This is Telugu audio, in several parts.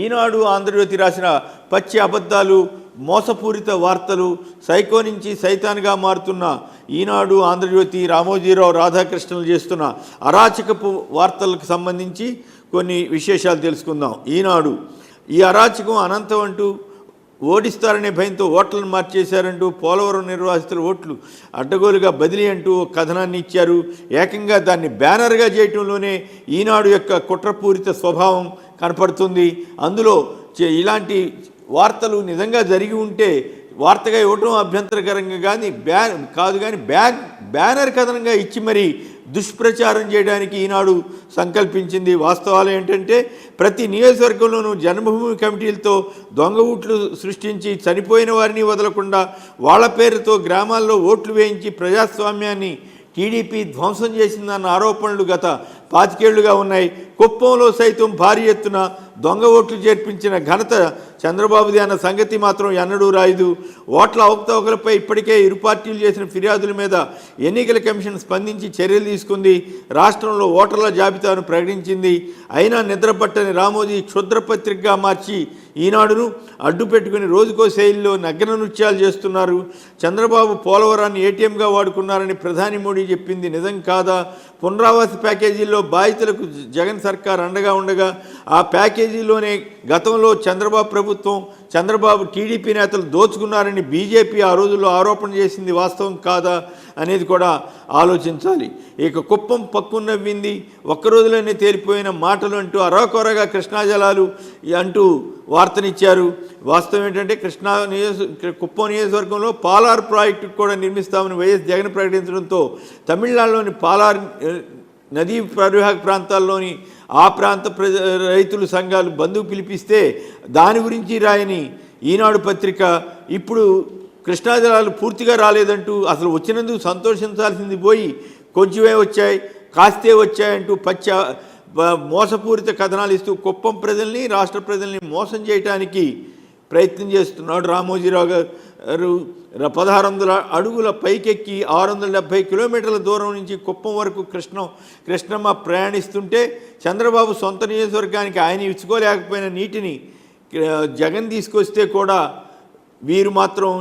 ఈనాడు ఆంధ్రజ్యోతి రాసిన పచ్చి అబద్ధాలు, మోసపూరిత వార్తలు, సైకో నుంచి సైతాన్గా మారుతున్న ఈనాడు ఆంధ్రజ్యోతి రామోజీరావు రాధాకృష్ణలు చేస్తున్న అరాచకపు వార్తలకు సంబంధించి కొన్ని విశేషాలు తెలుసుకుందాం. ఈనాడు ఈ అరాచకం అనంతం అంటూ, ఓడిస్తారనే భయంతో ఓట్లను మార్చేశారంటూ, పోలవరం నిర్వాసితుల ఓట్లు అడ్డగోలుగా బదిలీ అంటూ కథనాన్ని ఇచ్చారు. ఏకంగా దాన్ని బ్యానర్గా చేయటంలోనే ఈనాడు యొక్క కుట్రపూరిత స్వభావం కనపడుతుంది. అందులో ఇలాంటి వార్తలు నిజంగా జరిగి ఉంటే వార్తగా ఇవ్వటం అభ్యంతరకరంగా కానీ బ్యానర్ కథనంగా ఇచ్చి మరీ దుష్ప్రచారం చేయడానికి ఈనాడు సంకల్పించింది. వాస్తవాలు ఏంటంటే ప్రతి నియోజకవర్గంలోనూ జన్మభూమి కమిటీలతో దొంగ ఓట్లు సృష్టించి చనిపోయిన వారిని వదలకుండా వాళ్ళ పేరుతో గ్రామాల్లో ఓట్లు వేయించి ప్రజాస్వామ్యాన్ని టీడీపీ ధ్వంసం చేసిందన్న ఆరోపణలు గత 25 ఏళ్లుగా ఉన్నాయి. కుప్పంలో సైతం భారీ ఎత్తున దొంగ ఓట్లు చేర్పించిన ఘనత చంద్రబాబుది అన్న సంగతి మాత్రం ఎన్నడూ రాయదు. ఓట్ల అవకతవకలపై ఇప్పటికే ఇరు పార్టీలు చేసిన ఫిర్యాదుల మీద ఎన్నికల కమిషన్ స్పందించి చర్యలు తీసుకుంది. రాష్ట్రంలో ఓటర్ల జాబితాను ప్రకటించింది. అయినా నిద్రపట్టని రామోజీ క్షుద్రపత్రికగా మార్చి ఈనాడును అడ్డు పెట్టుకుని రోజుకో శైలిలో నగ్న నృత్యాలు చేస్తున్నారు. చంద్రబాబు పోలవరాన్ని ఏటీఎంగా వాడుకున్నారని ప్రధాని మోడీ చెప్పింది నిజం కాదా? పునరావాస ప్యాకేజీల్లో బాధితులకు జగన్ సర్కార్ అండగా ఉండగా ఆ ప్యాకేజీలోనే గతంలో చంద్రబాబు ప్రభుత్వం, చంద్రబాబు టీడీపీ నేతలు దోచుకున్నారని బీజేపీ ఆ రోజుల్లో ఆరోపణ చేసింది వాస్తవం కాదా అనేది కూడా ఆలోచించాలి. ఇక కుప్పం పక్కున నవ్వింది, ఒక్కరోజులోనే తేలిపోయిన మాటలు అంటూ అరాకొరగా కృష్ణా జలాలు అంటూ వార్తనిచ్చారు. వాస్తవం ఏంటంటే కుప్పం నియోజకవర్గంలో పాలార్ ప్రాజెక్టు కూడా నిర్మిస్తామని వైఎస్ జగన్ ప్రకటించడంతో తమిళనాడులోని పాలార్ నదీ పరివాహక ప్రాంతాల్లోని ఆ ప్రాంత రైతుల సంఘాలు బంధువు పిలిపిస్తే దాని గురించి రాయని ఈనాడు పత్రిక ఇప్పుడు కృష్ణా జలాలు పూర్తిగా రాలేదంటూ, అసలు వచ్చినందుకు సంతోషించాల్సింది పోయి కొంచెమే వచ్చాయి, కాస్తే వచ్చాయంటూ మోసపూరిత కథనాలు ఇస్తూ కుప్పం ప్రజల్ని, రాష్ట్ర ప్రజల్ని మోసం చేయడానికి ప్రయత్నం చేస్తున్నాడు రామోజీరావు గారు. 1600 అడుగుల పైకెక్కి 670 కిలోమీటర్ల దూరం నుంచి కుప్పం వరకు కృష్ణమ్మ ప్రయాణిస్తుంటే చంద్రబాబు సొంత నియోజకవర్గానికి ఆయన ఇచ్చుకోలేకపోయిన నీటిని జగన్ తీసుకొస్తే కూడా వీరు మాత్రం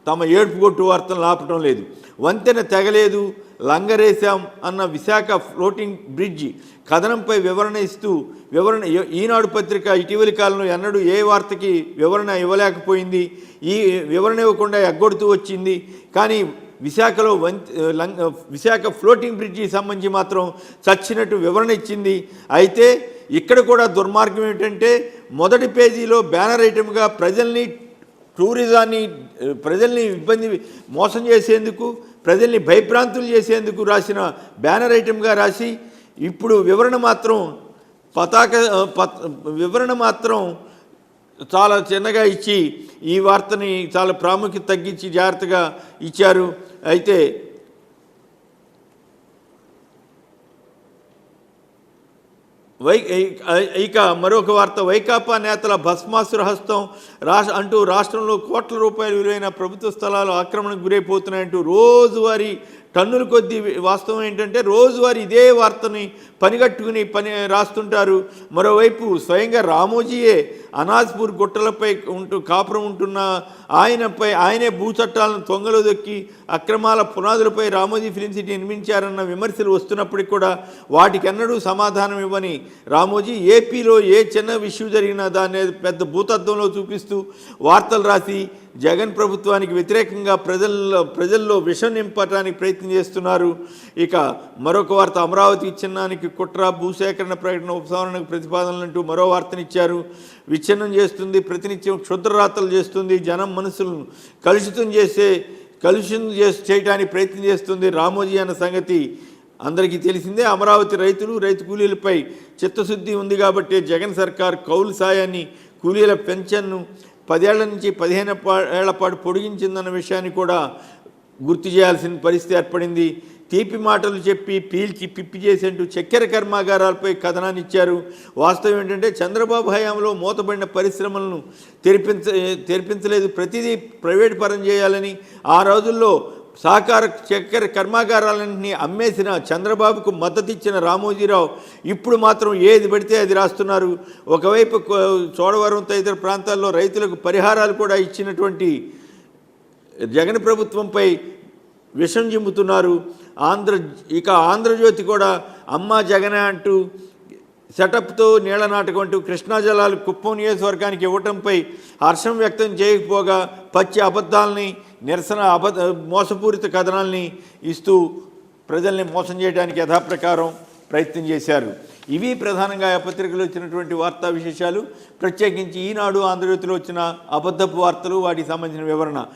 తమ ఏడుపు కొట్టు వార్తలు ఆపటం లేదు. వంతెన తెగలేదు, లంగరేశాం అన్న విశాఖ ఫ్లోటింగ్ బ్రిడ్జి కథనంపై వివరణ ఇస్తూ ఈనాడు పత్రిక ఇటీవలి కాలంలో ఎన్నడూ ఏ వార్తకి వివరణ ఇవ్వలేకపోయింది. ఈ వివరణ ఇవ్వకుండా ఎగ్గొడుతూ వచ్చింది. కానీ విశాఖ ఫ్లోటింగ్ బ్రిడ్జికి సంబంధించి మాత్రం చచ్చినట్టు వివరణ ఇచ్చింది. అయితే ఇక్కడ కూడా దుర్మార్గం ఏంటంటే మొదటి పేజీలో బ్యానర్ ఐటమ్గా ప్రజల్ని మోసం చేసేందుకు, ప్రజల్ని భయభ్రాంతులు చేసేందుకు రాసిన బ్యానర్ ఐటమ్గా రాసి ఇప్పుడు వివరణ మాత్రం చాలా చిన్నగా ఇచ్చి ఈ వార్తని చాలా ప్రాముఖ్యత తగ్గించి జాగ్రత్తగా ఇచ్చారు. అయితే ఇక మరొక వార్త, వైకాపా నేతల భస్మాసుర హస్తం అంటూ రాష్ట్రంలో కోట్ల రూపాయల విలువైన ప్రభుత్వ స్థలాలు ఆక్రమణకు గురైపోతున్నాయంటూ రోజువారీ టన్నుల కొద్దీ. వాస్తవం ఏంటంటే రోజువారీ ఇదే వార్తని పనిగట్టుకుని రాస్తుంటారు. మరోవైపు స్వయంగా రామోజీయే అనాజ్పూర్ గుట్టలపై కాపురం ఉంటున్న ఆయనే భూ చట్టాలను తొంగలో దొక్కి అక్రమాల పునాదులపై రామోజీ ఫిలిం సిటీ నిర్మించారన్న విమర్శలు వస్తున్నప్పటికీ కూడా వాటికెన్నడూ సమాధానం ఇవ్వని రామోజీ ఏపీలో ఏ చిన్న ఇష్యూ జరిగినా దాన్ని పెద్ద భూతత్వంలో చూపిస్తూ వార్తలు రాసి జగన్ ప్రభుత్వానికి వ్యతిరేకంగా ప్రజల్లో విషం నింపడానికి ప్రయత్నం చేస్తున్నారు. ఇక మరొక వార్త, అమరావతి విచ్ఛిన్నానికి కుట్ర, భూసేకరణ ప్రకటన ఉపసంహరణకు ప్రతిపాదనలంటూ మరో వార్తనిచ్చారు. విచ్ఛిన్నం చేస్తుంది, ప్రతినిత్యం క్షుద్రరాతలు చేస్తుంది, జనం మనసులను కలుషితం చేయడానికి ప్రయత్నం చేస్తుంది రామోజీ అన్న సంగతి అందరికీ తెలిసిందే. అమరావతి రైతు కూలీలపై చిత్తశుద్ధి ఉంది కాబట్టి జగన్ సర్కార్ కౌలు సాయాన్ని, కూలీల పెన్షన్ను 10 ఏళ్ల నుంచి 15 ఏళ్ల పాటు పొడిగించిందన్న విషయాన్ని కూడా గుర్తు చేయాల్సిన పరిస్థితి ఏర్పడింది. తీపి మాటలు చెప్పి పీల్చి పిప్పి చేసేంటూ చక్కెర కర్మాగారాలపై కథనాన్ని ఇచ్చారు. వాస్తవం ఏంటంటే చంద్రబాబు హయాంలో మూతబడిన పరిశ్రమలను తెరిపించలేదు, ప్రతిదీ ప్రైవేట్ పరం చేయాలని, ఆ రోజుల్లో సహకార చక్కెర కర్మాగారాలన్నింటినీ అమ్మేసిన చంద్రబాబుకు మద్దతు ఇచ్చిన రామోజీరావు ఇప్పుడు మాత్రం ఏది పడితే అది రాస్తున్నారు. ఒకవైపు చోడవరం తదితర ప్రాంతాల్లో రైతులకు పరిహారాలు కూడా ఇచ్చినటువంటి జగన్ ప్రభుత్వంపై విషం జిమ్ముతున్నారు. ఆంధ్రజ్యోతి కూడా అమ్మా జగనే అంటూ సెటప్తో నీళ్ల నాటకం అంటూ కృష్ణా జలాలు కుప్పం నియోజకవర్గానికి ఇవ్వటంపై హర్షం వ్యక్తం చేయకపోగా పచ్చి అబద్ధాలని నిరసన మోసపూరిత కథనాల్ని ఇస్తూ ప్రజల్ని మోసం చేయడానికి యథాప్రకారం ప్రయత్నం చేశారు. ఇవి ప్రధానంగా ఆ పత్రికలో వచ్చినటువంటి వార్తా విశేషాలు. ప్రత్యేకించి ఈనాడు ఆంధ్రజ్యోతిలో వచ్చిన అబద్ధపు వార్తలు, వాటికి సంబంధించిన వివరణ.